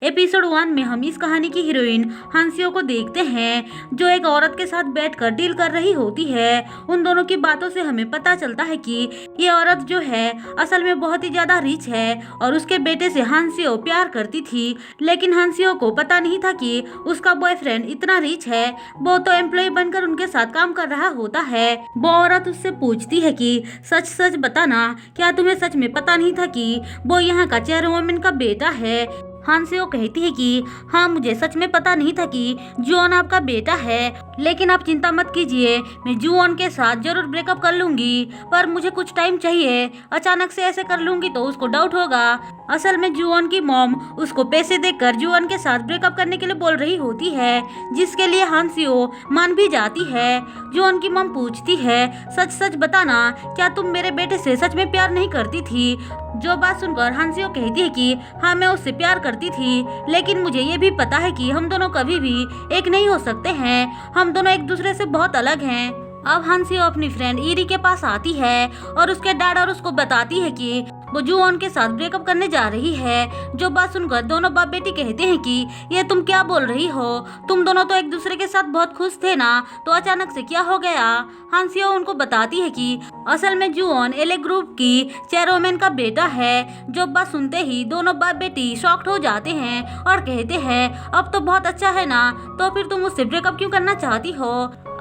Episode 1 में हम इस कहानी की हीरोइन हांसियो को देखते हैं जो एक औरत के साथ बैठकर डील कर रही होती है। उन दोनों की बातों से हमें पता चलता है कि ये औरत जो है असल में बहुत ही ज्यादा रिच है और उसके बेटे से हांसियो प्यार करती थी, लेकिन हांसियो को पता नहीं था कि उसका बॉयफ्रेंड इतना रिच है। वो तो एम्प्लॉय बनकर उनके साथ काम कर रहा होता है। वो औरत उससे पूछती है कि सच सच बताना, क्या तुम्हें सच में पता नहीं था कि वो यहाँ का चेयरमैन का बेटा है। हांसियो कहती है कि हाँ, मुझे सच में पता नहीं था कि जुओन आपका बेटा है, लेकिन आप चिंता मत कीजिए, मैं जुओन के साथ जरूर ब्रेकअप कर लूंगी, पर मुझे कुछ टाइम चाहिए। अचानक से ऐसे कर लूंगी तो उसको डाउट होगा। असल में जुओन की मॉम उसको पैसे देकर जुओन के साथ ब्रेकअप करने के लिए बोल रही होती है, जिसके लिए हांसियो मान भी जाती है। जुओन की मॉम पूछती है सच सच बताना, क्या तुम मेरे बेटे से सच में प्यार नहीं करती थी। जो बात सुनकर हांसियो कहती है कि हाँ, मैं उससे प्यार करती थी, लेकिन मुझे ये भी पता है कि हम दोनों कभी भी एक नहीं हो सकते हैं। हम दोनों एक दूसरे से बहुत अलग हैं। अब हांसियो अपनी फ्रेंड इरी के पास आती है और उसके डैड और उसको बताती है कि वो जुओन के साथ ब्रेकअप करने जा रही है। जो बात सुनकर दोनों बाप बेटी कहते हैं कि ये तुम क्या बोल रही हो, तुम दोनों तो एक दूसरे के साथ बहुत खुश थे ना, तो अचानक से क्या हो गया। हांसियो उनको बताती है कि असल में जुओन एले ग्रुप की चेयरमैन का बेटा है। जो बात सुनते ही दोनों बाप बेटी शॉक्ड हो जाते हैं और कहते हैं अब तो बहुत अच्छा है ना, तो फिर तुम उससे ब्रेकअप क्यों करना चाहती हो।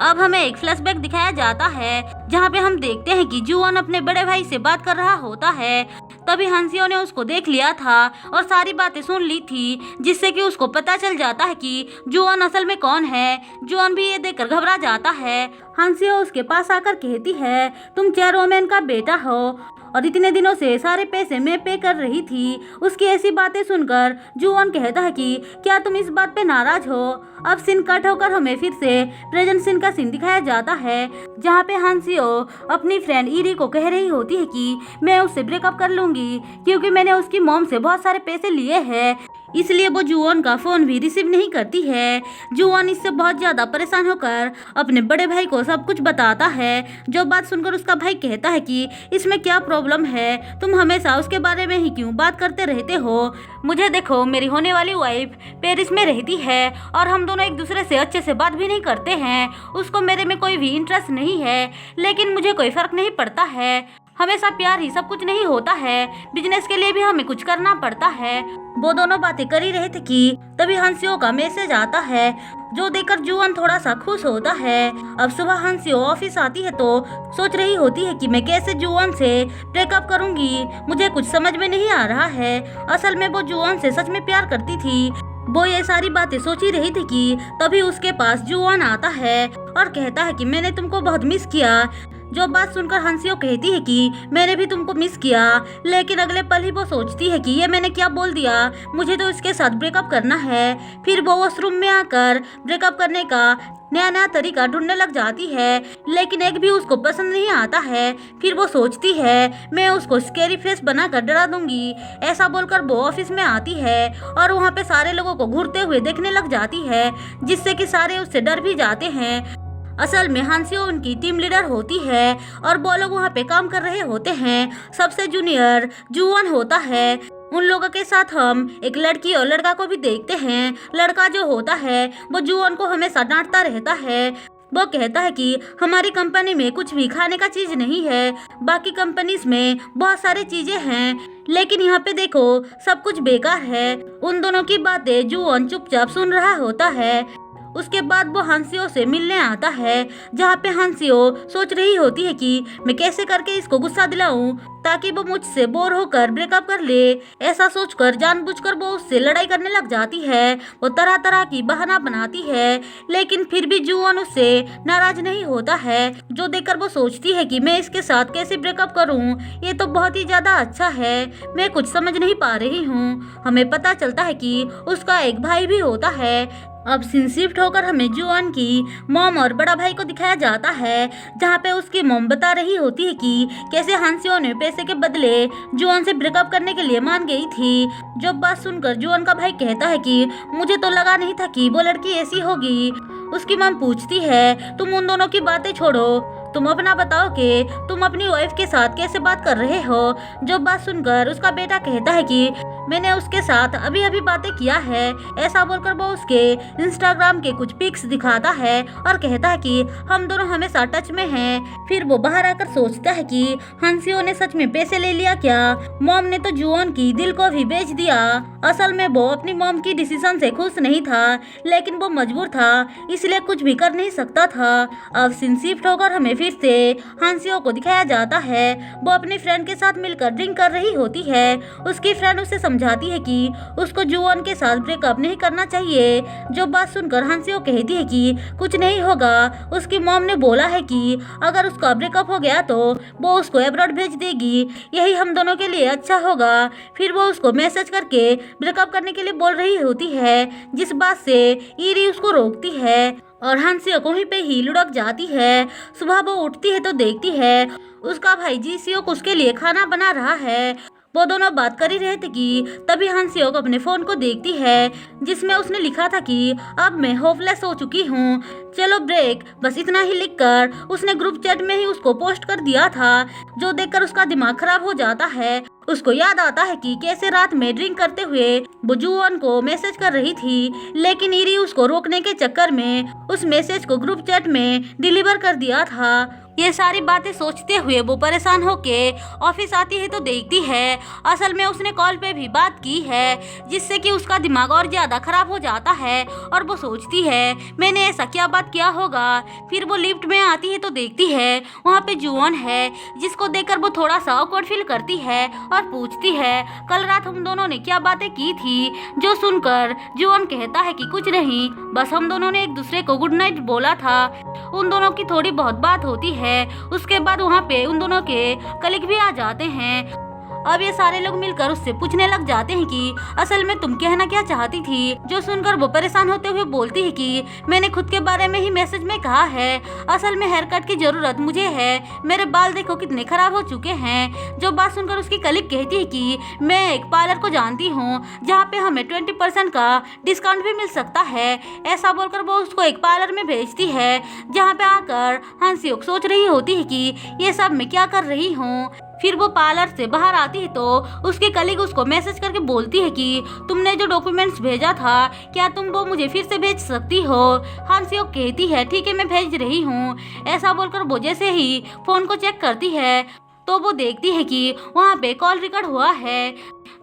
अब हमें एक फ्लैशबैक दिखाया जाता है जहाँ पे हम देखते हैं कि जुओन अपने बड़े भाई से बात कर रहा होता है। तभी हांसियो ने उसको देख लिया था और सारी बातें सुन ली थी, जिससे कि उसको पता चल जाता है कि जुओन असल में कौन है। जुओन भी ये देखकर घबरा जाता है। हांसियो उसके पास आकर कहती है तुम चेयरमैन का बेटा हो और इतने दिनों से सारे पैसे मैं पे कर रही थी। उसकी ऐसी बातें सुनकर जुओन कहता है कि क्या तुम इस बात पे नाराज हो। अब सीन कट होकर हमें फिर से प्रेजेंट सीन का सीन दिखाया जाता है, जहाँ पे हांसियो अपनी फ्रेंड इरी को कह रही होती है कि मैं उससे ब्रेकअप कर लूंगी क्योंकि मैंने उसकी मॉम से बहुत सारे पैसे लिए हैं, इसलिए वो जुओन का फोन भी रिसीव नहीं करती है। जुओन इससे बहुत ज्यादा परेशान होकर अपने बड़े भाई को सब कुछ बताता है। जो बात सुनकर उसका भाई कहता है कि इसमें क्या प्रॉब्लम है, तुम हमेशा उसके बारे में ही क्यों बात करते रहते हो। मुझे देखो, मेरी होने वाली वाइफ पेरिस में रहती है और हम दोनों एक दूसरे से अच्छे से बात भी नहीं करते हैं। उसको मेरे में कोई भी इंटरेस्ट नहीं है, लेकिन मुझे कोई फर्क नहीं पड़ता है। हमेशा प्यार ही सब कुछ नहीं होता है, बिजनेस के लिए भी हमें कुछ करना पड़ता है। वो दोनों बातें कर ही रहे थे कि तभी हांसियो का मैसेज आता है, जो देखकर जुओन थोड़ा सा खुश होता है। अब सुबह हांसियो ऑफिस आती है तो सोच रही होती है कि मैं कैसे जुओन से ब्रेकअप करूंगी, मुझे कुछ समझ में नहीं आ रहा है। असल में वो जुओन से सच में प्यार करती थी। वो ये सारी बातें सोच ही रही थी कि तभी उसके पास जुओन आता है और कहता है कि मैंने तुमको बहुत मिस किया। जो बात सुनकर हांसियो कहती है कि मैंने भी तुमको मिस किया, लेकिन अगले पल ही वो सोचती है कि ये मैंने क्या बोल दिया, मुझे तो इसके साथ ब्रेकअप करना है। फिर वो वॉशरूम में आकर ब्रेकअप करने का नया नया तरीका ढूंढने लग जाती है, लेकिन एक भी उसको पसंद नहीं आता है। फिर वो सोचती है मैं उसको स्कैरी फेस बनाकर डरा दूंगी। ऐसा बोलकर वो ऑफिस में आती है और वहाँ पे सारे लोगों को घूरते हुए देखने लग जाती है, जिससे कि सारे उससे डर भी जाते हैं। असल में हांसियो उनकी टीम लीडर होती है और वो लोग वहाँ पे काम कर रहे होते हैं। सबसे जूनियर जुओन होता है। उन लोगों के साथ हम एक लड़की और लड़का को भी देखते हैं। लड़का जो होता है वो जुओन को हमेशा डांटता रहता है। वो कहता है कि हमारी कंपनी में कुछ भी खाने का चीज नहीं है, बाकी कंपनीज में बहुत सारी चीजें हैं, लेकिन यहाँ पे देखो सब कुछ बेकार है। उन दोनों की बातें जुओन चुपचाप सुन रहा होता है। उसके बाद वो हांसियो से मिलने आता है, जहाँ पे हांसियो सोच रही होती है कि मैं कैसे करके इसको गुस्सा दिलाऊं ताकि वो मुझसे बोर होकर ब्रेकअप कर ले। ऐसा सोचकर जानबूझकर वो उससे लड़ाई करने लग जाती है। वो तरह तरह की बहाना बनाती है, लेकिन फिर भी जुओन उससे नाराज नहीं होता है। जो देखकर वो सोचती है कि मैं इसके साथ कैसे ब्रेकअप करूं, ये तो बहुत ही ज्यादा अच्छा है, मैं कुछ समझ नहीं पा रही हूँ। हमें पता चलता है कि उसका एक भाई भी होता है। अब सीन शिफ्ट होकर हमें जुओन की मॉम और बड़ा भाई को दिखाया जाता है, जहाँ पे उसकी मॉम बता रही होती है कि कैसे हांसियो ने पैसे के बदले जुओन से ब्रेकअप करने के लिए मान गई थी। जो बात सुनकर जुओन का भाई कहता है कि मुझे तो लगा नहीं था कि वो लड़की ऐसी होगी। उसकी मॉम पूछती है तुम उन दोनों की बातें छोड़ो, तुम अपना बताओ कि तुम अपनी वाइफ के साथ कैसे बात कर रहे हो। जो बात सुनकर उसका बेटा कहता है कि मैंने उसके साथ अभी अभी बातें किया है। ऐसा बोलकर वो उसके इंस्टाग्राम के कुछ पिक्स दिखाता है और कहता है कि हम दोनों हमेशा टच में हैं। फिर वो बाहर आकर सोचता है कि हांसियो ने सच में पैसे ले लिया क्या। मॉम ने तो जुओन की दिल को भी बेच दिया। असल में वो अपनी मॉम की डिसीजन से खुश नहीं था, लेकिन वो मजबूर था, इसलिए कुछ भी कर नहीं सकता था। अब सीन शिफ्ट होकर हमें फिर से हांसियो को दिखाया जाता है। वो अपनी फ्रेंड के साथ मिलकर ड्रिंक कर रही होती है। उसकी फ्रेंड उसे समझाती है कि उसको जुओन के साथ ब्रेकअप नहीं करना चाहिए। जो बात सुनकर हांसियो कहती है कि कुछ नहीं होगा, उसकी मॉम ने बोला है कि अगर उसका ब्रेकअप हो गया तो वो उसको अब्रॉड भेज देगी, यही हम दोनों के लिए अच्छा होगा। फिर वो उसको मैसेज करके ब्रेकअप करने के लिए बोल रही होती है, जिस बात से ईरी उसको रोकती है और हांसियो वहीं पे ही लुढ़क जाती है। सुबह वो उठती है तो देखती है उसका भाई जीसियोक उसके लिए खाना बना रहा है। वो दोनों बात कर ही रहे थे कि तभी हांसियोक अपने फोन को देखती है, जिसमें उसने लिखा था कि अब मैं होपलेस हो चुकी हूँ, चलो ब्रेक। बस इतना ही लिखकर उसने ग्रुप चैट में ही उसको पोस्ट कर दिया था। जो देखकर उसका दिमाग खराब हो जाता है। उसको याद आता है कि कैसे रात में ड्रिंक करते हुए वो जुओन को मैसेज कर रही थी, लेकिन ईरी उसको रोकने के चक्कर में उस मैसेज को ग्रुप चैट में डिलीवर कर दिया था। ये सारी बातें सोचते हुए वो परेशान होके ऑफिस आती है तो देखती है असल में उसने कॉल पे भी बात की है, जिससे कि उसका दिमाग और ज्यादा खराब हो जाता है और वो सोचती है मैंने ऐसा क्या बात किया होगा। फिर वो लिफ्ट में आती है तो देखती है वहाँ पे जुओन है, जिसको देखकर वो थोड़ा सा ऑकवर्ड फील करती है और पूछती है कल रात हम दोनों ने क्या बातें की थी। जो सुनकर जुओन कहता है कि कुछ नहीं, बस हम दोनों ने एक दूसरे को गुड नाइट बोला था। उन दोनों की थोड़ी बहुत बात होती है। उसके बाद वहाँ पे उन दोनों के कलीग भी आ जाते हैं। अब ये सारे लोग मिलकर उससे पूछने लग जाते हैं कि असल में तुम कहना क्या चाहती थी। जो सुनकर वो परेशान होते हुए बोलती है कि मैंने खुद के बारे में ही मैसेज में कहा है, असल में हेयर कट की जरूरत मुझे है, मेरे बाल देखो कितने खराब हो चुके हैं। जो बात सुनकर उसकी कलीग कहती है कि मैं एक पार्लर को जानती हूँ जहाँ पे हमें 20% का डिस्काउंट भी मिल सकता है। ऐसा बोलकर वो उसको एक पार्लर में भेजती है, जहाँ पे आकर हांसियोक सोच रही होती है कि ये सब मैं क्या कर रही हूँ। फिर वो पार्लर से बाहर आती है तो उसके कलीग उसको मैसेज करके बोलती है कि तुमने जो डॉक्यूमेंट्स भेजा था क्या तुम वो मुझे फिर से भेज सकती हो। हांसियोक कहती है ठीक है मैं भेज रही हूँ। ऐसा बोलकर वो जैसे ही फोन को चेक करती है तो वो देखती है कि वहाँ पे कॉल रिकॉर्ड हुआ है।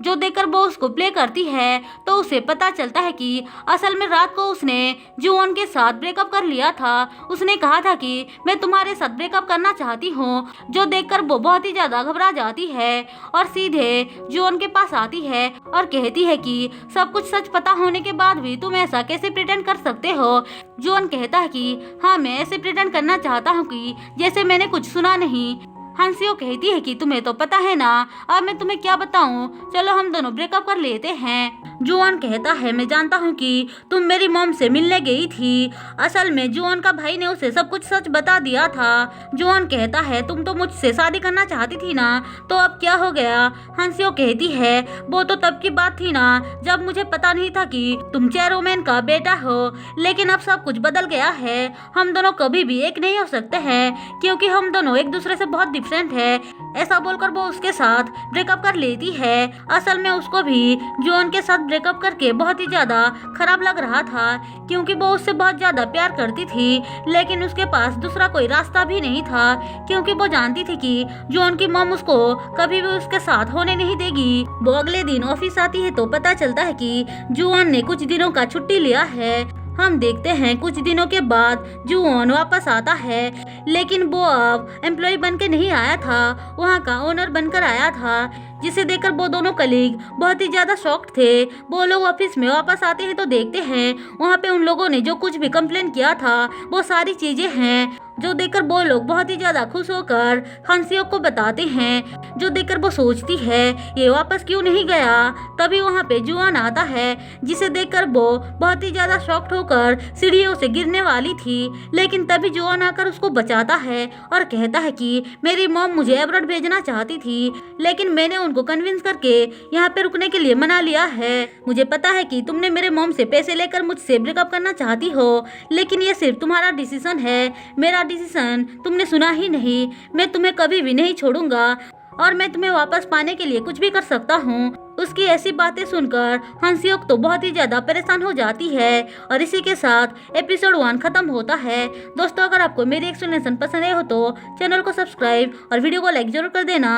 जो देखकर वो उसको प्ले करती है तो उसे पता चलता है कि असल में रात को उसने जुओन के साथ ब्रेकअप कर लिया था। उसने कहा था कि मैं तुम्हारे साथ ब्रेकअप करना चाहती हूँ। जो देखकर वो बहुत ही ज्यादा घबरा जाती है और सीधे जुओन के पास आती है और कहती है कि सब कुछ सच पता होने के बाद भी तुम ऐसा कैसे प्रिटेंड कर सकते हो। जुओन कहता है कि हाँ मैं ऐसे प्रिटेंड करना चाहता हूँ कि जैसे मैंने कुछ सुना नहीं। हांसियो कहती है कि तुम्हें तो पता है ना, अब मैं तुम्हें क्या बताऊं, चलो हम दोनों ब्रेकअप कर लेते हैं। जुओन कहता है मैं जानता हूं कि तुम मेरी मॉम से मिलने गई थी। असल में जुओन का भाई ने उसे सब कुछ सच बता दिया था। जुओन कहता है तुम तो मुझसे शादी करना चाहती थी ना, तो अब क्या हो गया। हांसियो कहती है वो तो तब की बात थी ना जब मुझे पता नहीं था कि तुम चेयरमैन का बेटा हो, लेकिन अब सब कुछ बदल गया है। हम दोनों कभी भी एक नहीं हो सकते हैं क्योंकि हम दोनों एक दूसरे से बहुत डिफरेंट है। ऐसा बोलकर वो उसके साथ ब्रेकअप कर लेती है। असल में उसको भी जुओन के साथ ब्रेकअप करके बहुत ही ज्यादा खराब लग रहा था क्योंकि वो उससे बहुत ज्यादा प्यार करती थी, लेकिन उसके पास दूसरा कोई रास्ता भी नहीं था क्योंकि वो जानती थी कि जुओन की मॉम उसको कभी भी उसके साथ होने नहीं देगी। वो अगले दिन ऑफिस आती है तो पता चलता है कि जुओन ने कुछ दिनों का छुट्टी लिया है। हम देखते हैं कुछ दिनों के बाद जुओन वापस आता है, लेकिन वो अब एम्प्लॉय बन के नहीं आया था, वहाँ का ओनर बनकर आया था, जिसे देखकर वो दोनों कलीग बहुत ही ज्यादा शॉक्ड थे। वो लोग ऑफिस में वापस आते हैं तो देखते हैं वहाँ पे उन लोगों ने जो कुछ भी कंप्लेन किया था वो सारी चीजें हैं। जो देखकर वो लोग बहुत ही ज्यादा खुश होकर हांसियोक को बताते हैं। जो देखकर वो सोचती है ये वापस क्यों नहीं गया। तभी वहाँ पे जुओन आता है, जिसे देखकर वो बहुत ही ज्यादा शॉक्ड होकर सीढ़ियों से गिरने वाली थी, लेकिन तभी जुओन आकर उसको बचाता है और कहता है कि मेरी मॉम मुझे अब्रॉड भेजना चाहती थी, लेकिन मैंने उनको कन्विंस करके यहाँ पे रुकने के लिए मना लिया है। मुझे पता है कि तुमने मेरे मॉम से पैसे लेकर मुझसे ब्रेकअप करना चाहती हो, लेकिन ये सिर्फ तुम्हारा डिसीजन है, मेरा डिसीजन तुमने सुना ही नहीं। मैं तुम्हें कभी भी नहीं छोड़ूंगा और मैं तुम्हें वापस पाने के लिए कुछ भी कर सकता हूँ। उसकी ऐसी बातें सुनकर हंसियोक तो बहुत ही ज्यादा परेशान हो जाती है और इसी के साथ एपिसोड 1 खत्म होता है। दोस्तों, अगर आपको मेरी एक्सप्लेनेशन पसंद आए हो तो चैनल को सब्सक्राइब और वीडियो को लाइक जरूर कर देना।